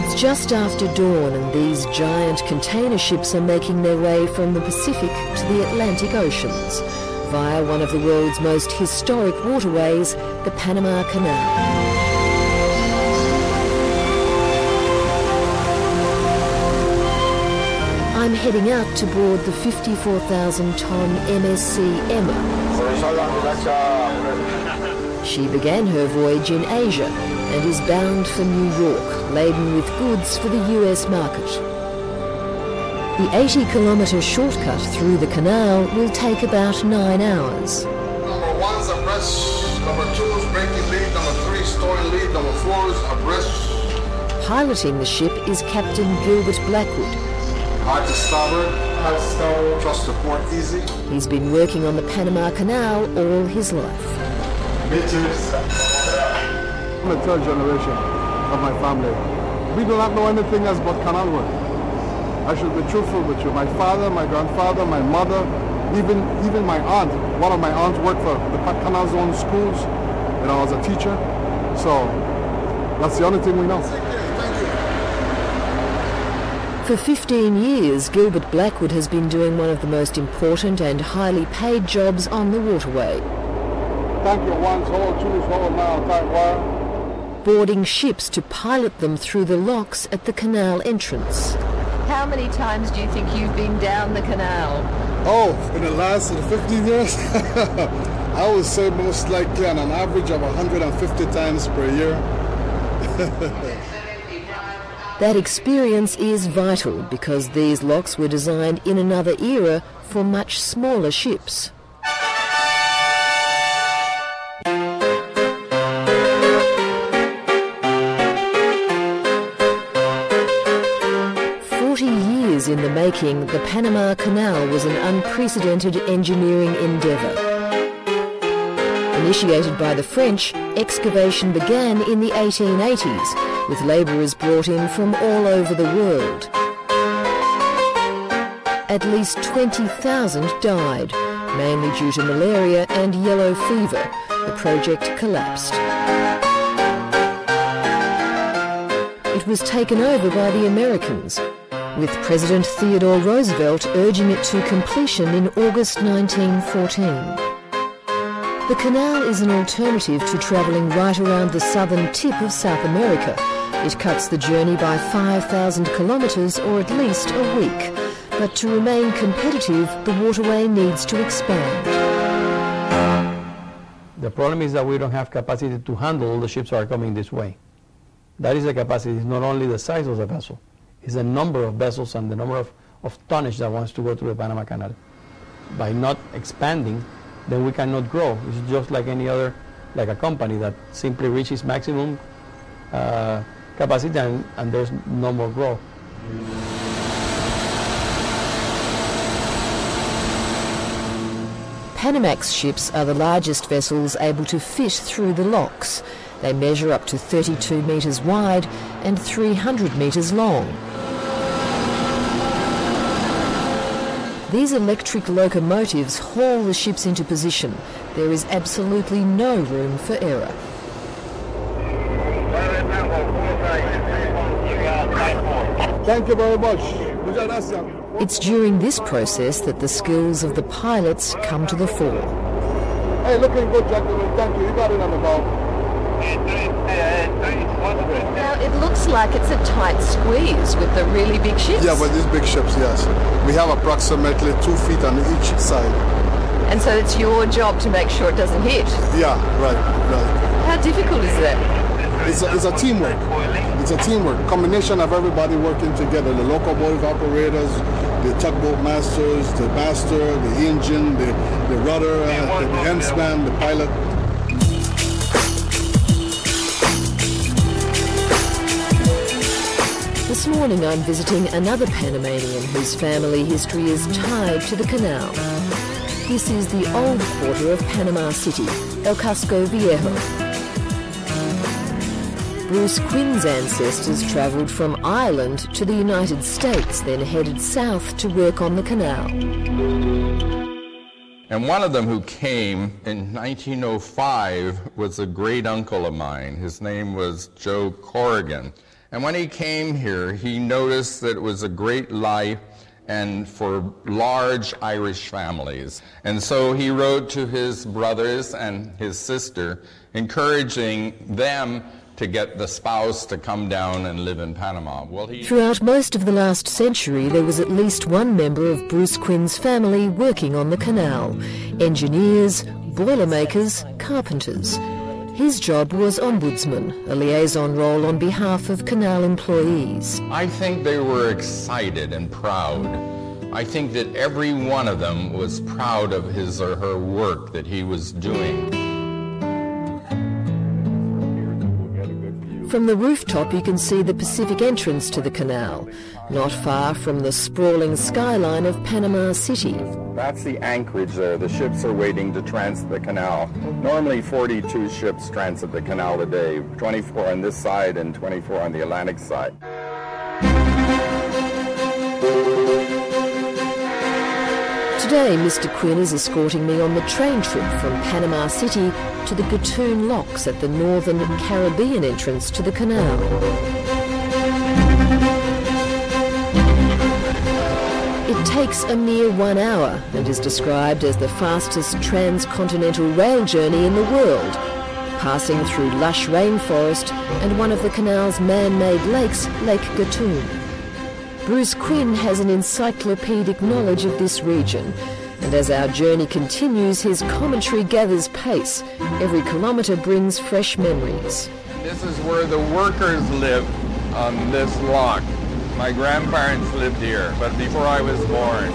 It's just after dawn and these giant container ships are making their way from the Pacific to the Atlantic Oceans via one of the world's most historic waterways, the Panama Canal. I'm heading out to board the 54,000-ton MSC Emma. She began her voyage in Asia and is bound for New York, laden with goods for the US market. The 80-kilometre shortcut through the canal will take about 9 hours. Number 1's abreast, number 2 is breaking lead, number 3 is storing lead, number 4 is abreast. Piloting the ship is Captain Gilbert Blackwood. Hard to starboard, trust the port easy. He's been working on the Panama Canal all his life. I'm the third generation of my family. We do not know anything else but canal work. I should be truthful with you. My father, my grandfather, my mother, even my aunt. One of my aunts worked for the Canal Zone schools, as a teacher. So that's the only thing we know. For 15 years, Gilbert Blackwood has been doing one of the most important and highly paid jobs on the waterway. Thank you, 1's hole, 2's hole, now tight wire. Boarding ships to pilot them through the locks at the canal entrance. How many times do you think you've been down the canal? Oh, in the last 15 years? I would say most likely on an average of 150 times per year. That experience is vital because these locks were designed in another era for much smaller ships. In the making, the Panama Canal was an unprecedented engineering endeavour. Initiated by the French, excavation began in the 1880s, with labourers brought in from all over the world. At least 20,000 died, mainly due to malaria and yellow fever. The project collapsed. It was taken over by the Americans, with President Theodore Roosevelt urging it to completion in August 1914. The canal is an alternative to travelling right around the southern tip of South America. It cuts the journey by 5,000 kilometres or at least a week. But to remain competitive, the waterway needs to expand. The problem is that we don't have capacity to handle all the ships that are coming this way. That is the capacity. It's not only the size of the vessel. Is the number of vessels and the number of tonnage that wants to go through the Panama Canal. By not expanding, then we cannot grow. It's just like any other, like a company that simply reaches maximum capacity and there's no more growth. Panamax ships are the largest vessels able to fit through the locks. They measure up to 32 metres wide and 300 metres long. These electric locomotives haul the ships into position. There is absolutely no room for error. Thank you very much. It's during this process that the skills of the pilots come to the fore. Hey, looking good, gentlemen. Thank you. You got it on the ball. Now, it looks like it's a tight squeeze with the really big ships. Yeah, with these big ships, yes. We have approximately 2 feet on each side. And so it's your job to make sure it doesn't hit? Yeah, right. How difficult is that? It's a teamwork. It's a teamwork. Combination of everybody working together. The locomotive operators, the tugboat masters, the master, the engine, the rudder, the helmsman, the pilot. This morning I'm visiting another Panamanian whose family history is tied to the canal. This is the old quarter of Panama City, El Casco Viejo. Bruce Quinn's ancestors travelled from Ireland to the United States, then headed south to work on the canal. And one of them who came in 1905 was a great uncle of mine. His name was Joe Corrigan. And when he came here, he noticed that it was a great life and for large Irish families. And so he wrote to his brothers and his sister, encouraging them to get the spouse to come down and live in Panama. Well, Throughout most of the last century, there was at least one member of Bruce Quinn's family working on the canal. Engineers, boilermakers, carpenters. His job was ombudsman, a liaison role on behalf of canal employees. I think they were excited and proud. I think that every one of them was proud of his or her work that he was doing. From the rooftop you can see the Pacific entrance to the canal, not far from the sprawling skyline of Panama City. That's the anchorage there. The ships are waiting to transit the canal. Normally 42 ships transit the canal a day, 24 on this side and 24 on the Atlantic side. Today, Mr. Quinn is escorting me on the train trip from Panama City to the Gatun Locks at the northern Caribbean entrance to the canal. It takes a mere 1 hour and is described as the fastest transcontinental rail journey in the world, passing through lush rainforest and one of the canal's man-made lakes, Lake Gatun. Bruce Quinn has an encyclopedic knowledge of this region, and as our journey continues, his commentary gathers pace. Every kilometre brings fresh memories. This is where the workers lived on this lock. My grandparents lived here, but before I was born.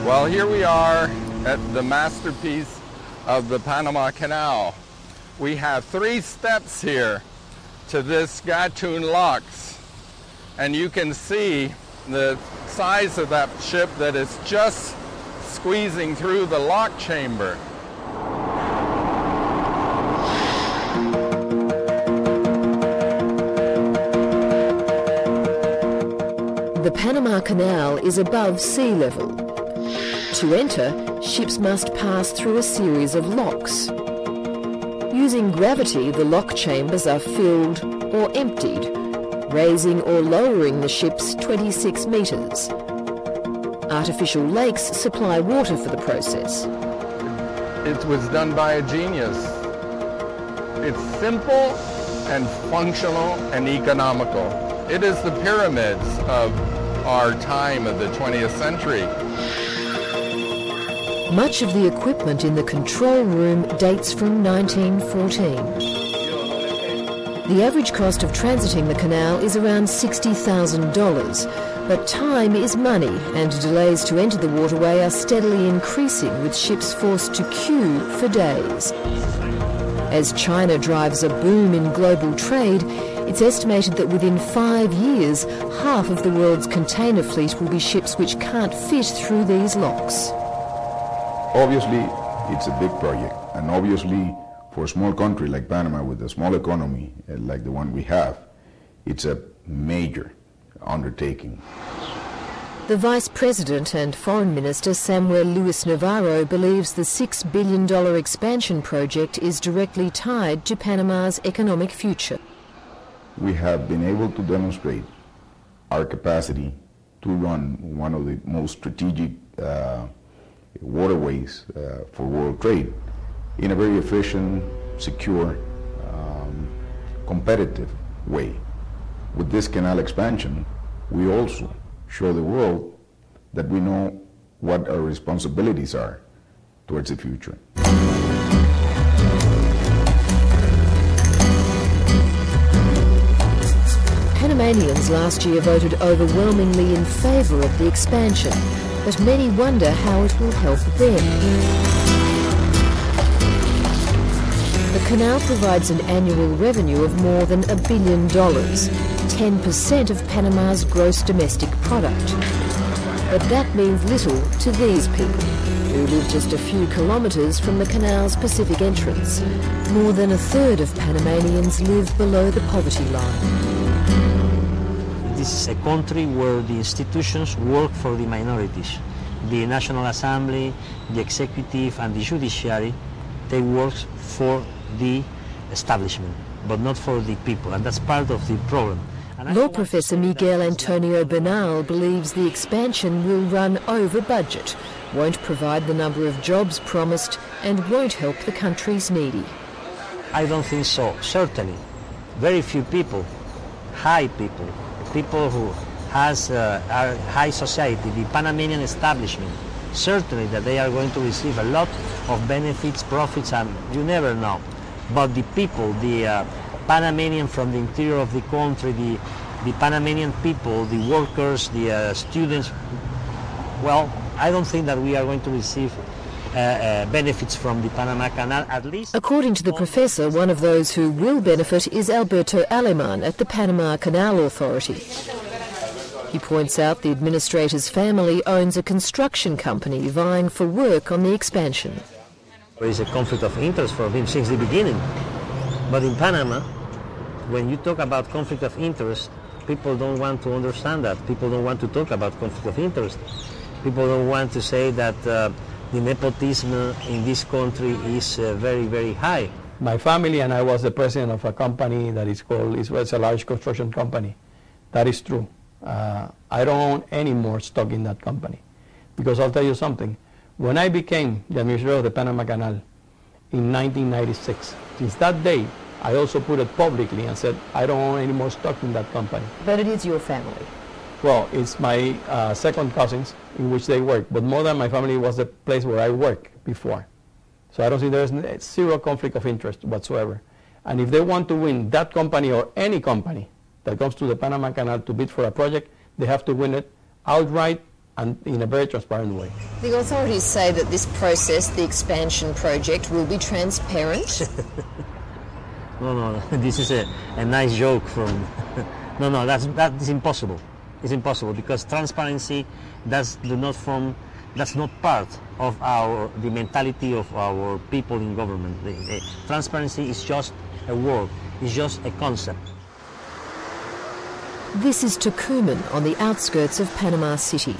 Well, here we are at the masterpiece of the Panama Canal. We have 3 steps here to this Gatun Locks, and you can see the size of that ship that is just squeezing through the lock chamber. The Panama Canal is above sea level. To enter, ships must pass through a series of locks. Using gravity, the lock chambers are filled or emptied, raising or lowering the ships 26 metres. Artificial lakes supply water for the process. It was done by a genius. It's simple and functional and economical. It is the pyramids of our time of the 20th century. Much of the equipment in the control room dates from 1914. The average cost of transiting the canal is around $60,000, but time is money and delays to enter the waterway are steadily increasing, with ships forced to queue for days. As China drives a boom in global trade, it's estimated that within 5 years, half of the world's container fleet will be ships which can't fit through these locks. Obviously, it's a big project, and obviously, for a small country like Panama with a small economy like the one we have, it's a major undertaking. The Vice President and Foreign Minister Samuel Luis Navarro believes the $6 billion expansion project is directly tied to Panama's economic future. We have been able to demonstrate our capacity to run one of the most strategic waterways for world trade in a very efficient, secure, competitive way. With this canal expansion, we also show the world that we know what our responsibilities are towards the future. Panamanians last year voted overwhelmingly in favour of the expansion, but many wonder how it will help them. The canal provides an annual revenue of more than $1 billion, 10% of Panama's gross domestic product. But that means little to these people, who live just a few kilometres from the canal's Pacific entrance. More than a third of Panamanians live below the poverty line. This is a country where the institutions work for the minorities. The National Assembly, the executive and the judiciary, they work for the establishment. but not for the people, and that's part of the problem. Law Professor Miguel Antonio Bernal believes the expansion will run over budget, won't provide the number of jobs promised, and won't help the country's needy. I don't think so. Certainly, very few people, high people, people who are high society, the Panamanian establishment, certainly that they are going to receive a lot of benefits, profits, and you never know. But the people, the Panamanian from the interior of the country, the Panamanian people, the workers, the students, well, I don't think that we are going to receive benefits from the Panama Canal, at least. According to the professor, one of those who will benefit is Alberto Aleman at the Panama Canal Authority. He points out the administrator's family owns a construction company vying for work on the expansion. There is a conflict of interest for him since the beginning. But in Panama, when you talk about conflict of interest, people don't want to understand that. People don't want to talk about conflict of interest. People don't want to say that the nepotism in this country is very, very high. My family and I was the president of a company that is called, it's a large construction company. That is true. I don't own any more stock in that company. Because I'll tell you something. When I became the administrator of the Panama Canal in 1996, since that day, I also put it publicly and said, I don't own any more stock in that company. But it is your family. Well, it's my second cousins in which they work, but more than my family was the place where I worked before. So I don't think there's zero conflict of interest whatsoever. And if they want to win that company or any company that comes to the Panama Canal to bid for a project, they have to win it outright and in a very transparent way. The authorities say that this process, the expansion project, will be transparent. No, this is a nice joke from... No, that is impossible. It's impossible because transparency that's not part of the mentality of our people in government. The transparency is just a word, it's just a concept. This is Tucumán on the outskirts of Panama City.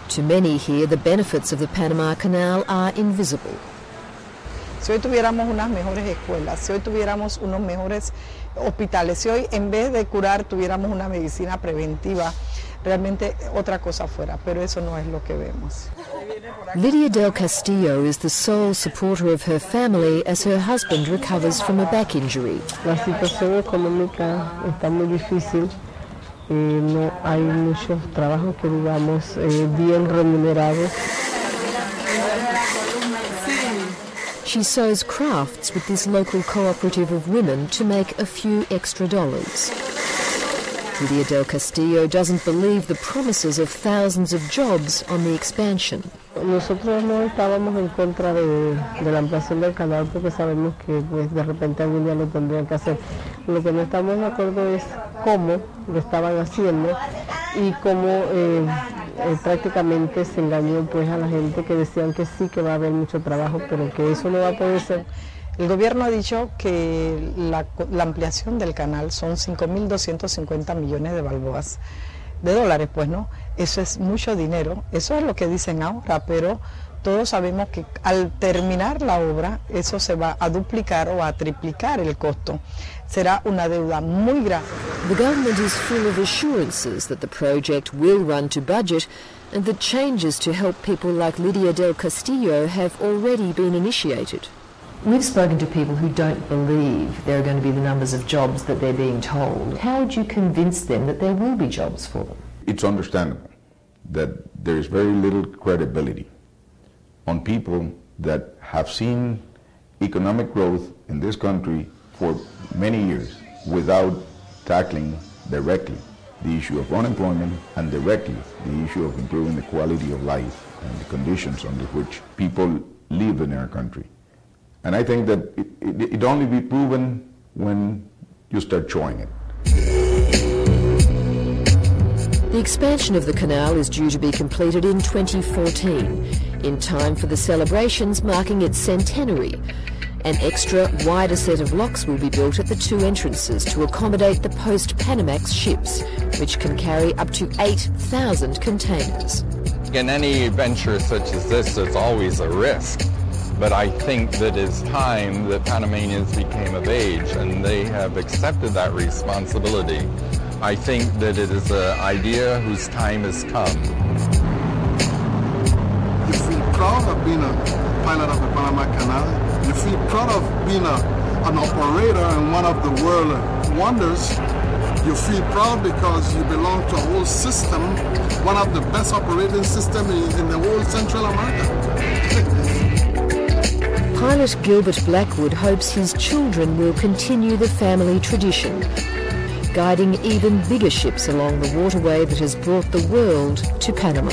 To many here, the benefits of the Panama Canal are invisible. Si hoy tuviéramos unas mejores escuelas, si hoy tuviéramos unos mejores hospitales, si hoy en vez de curar tuviéramos una medicina preventiva, realmente otra cosa fuera, pero eso no es lo que vemos. Lydia del Castillo is the sole supporter of her family as her husband recovers from a back injury. La situación económica está muy difícil. No hay muchos trabajos que digamos bien remunerados. She sews crafts with this local cooperative of women to make a few extra dollars. Lydia del Castillo doesn't believe the promises of thousands of jobs on the expansion. Nosotros no estábamos en contra de la ampliación del canal porque sabemos que pues, de repente algún día lo tendrían que hacer. Lo que no estamos de acuerdo es cómo lo estaban haciendo y cómo prácticamente se engañó pues, a la gente que decían que sí que va a haber mucho trabajo, pero que eso no va a poder ser. El gobierno ha dicho que la ampliación del canal son 5.250 millones de balboas, de dólares, pues, ¿no? Eso es mucho dinero, eso es lo que dicen ahora, pero todos sabemos que al terminar la obra, eso se va a duplicar o a triplicar el costo. Será una deuda muy grande. The government is full of assurances that the project will run to budget and that changes to help people like Lydia del Castillo have already been initiated. We've spoken to people who don't believe there are going to be the numbers of jobs that they're being told. How would you convince them that there will be jobs for them? It's understandable that there is very little credibility on people that have seen economic growth in this country for many years without tackling directly the issue of unemployment and directly the issue of improving the quality of life and the conditions under which people live in our country. And I think that it only be proven when you start showing it. The expansion of the canal is due to be completed in 2014, in time for the celebrations marking its centenary. An extra, wider set of locks will be built at the two entrances to accommodate the post-Panamax ships, which can carry up to 8,000 containers. In any venture such as this, there's always a risk. But I think that it's time that Panamanians became of age, and they have accepted that responsibility. I think that it is an idea whose time has come. You feel proud of being a pilot of the Panama Canal. You feel proud of being an operator in one of the world wonders. You feel proud because you belong to a whole system, one of the best operating systems in the whole Central America. Pilot Gilbert Blackwood hopes his children will continue the family tradition, guiding even bigger ships along the waterway that has brought the world to Panama.